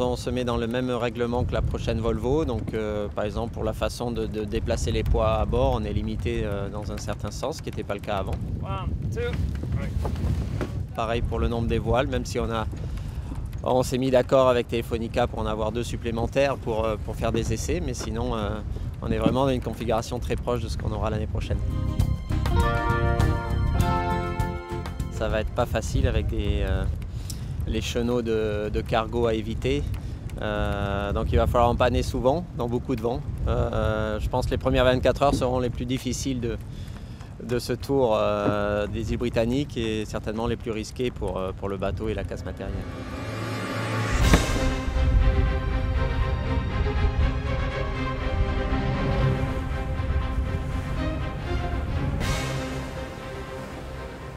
on se met dans le même règlement que la prochaine Volvo. Donc, par exemple, pour la façon de déplacer les poids à bord, on est limité dans un certain sens, ce qui n'était pas le cas avant. Pareil pour le nombre des voiles, même si on s'est mis d'accord avec Telefonica pour en avoir 2 supplémentaires pour faire des essais, mais sinon on est vraiment dans une configuration très proche de ce qu'on aura l'année prochaine. Ça va être pas facile avec les chenaux de cargo à éviter, donc il va falloir empanner souvent dans beaucoup de vent. Je pense que les premières 24 heures seront les plus difficiles de ce tour des îles Britanniques et certainement les plus risquées pour le bateau et la casse matérielle.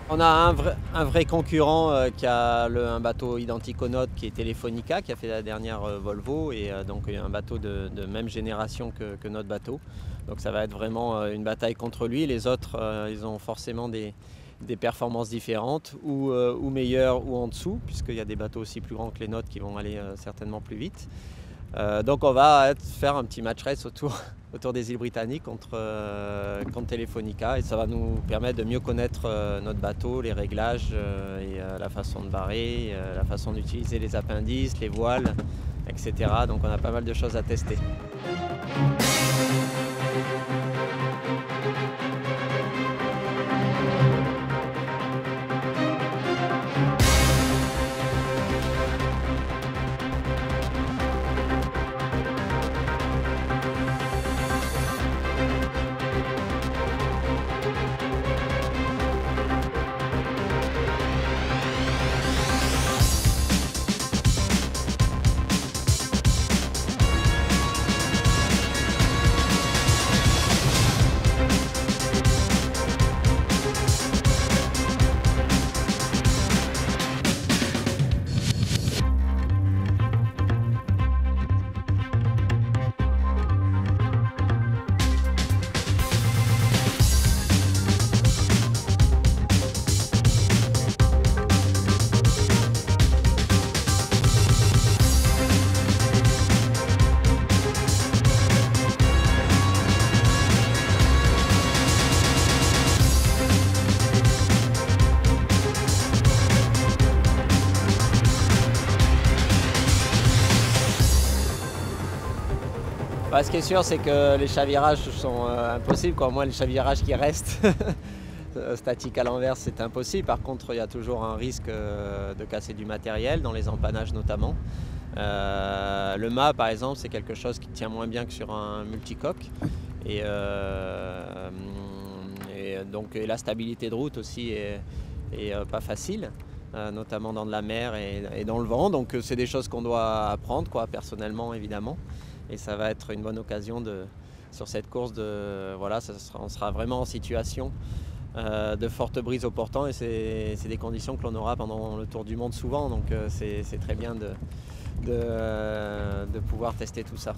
On a un vrai concurrent qui a un bateau identique au nôtre qui est Telefonica, qui a fait la dernière Volvo, et donc un bateau de même génération que notre bateau. Donc ça va être vraiment une bataille contre lui. Les autres, ils ont forcément des performances différentes, ou meilleures ou en dessous, puisqu'il y a des bateaux aussi plus grands que les nôtres qui vont aller certainement plus vite. Donc on va faire un petit match race autour des îles Britanniques contre Telefonica, et ça va nous permettre de mieux connaître notre bateau, les réglages et la façon de barrer, la façon d'utiliser les appendices, les voiles, etc. Donc on a pas mal de choses à tester. Ce qui est sûr, c'est que les chavirages sont impossibles. Moi, les chavirages qui restent statiques à l'envers, c'est impossible. Par contre, il y a toujours un risque de casser du matériel, dans les empannages notamment. Le mât, par exemple, c'est quelque chose qui tient moins bien que sur un multicoque. Et donc la stabilité de route aussi est pas facile, notamment dans de la mer et dans le vent. Donc c'est des choses qu'on doit apprendre, personnellement évidemment. Et ça va être une bonne occasion sur cette course on sera vraiment en situation de forte brise au portant, et c'est des conditions que l'on aura pendant le Tour du Monde souvent, donc c'est très bien de pouvoir tester tout ça.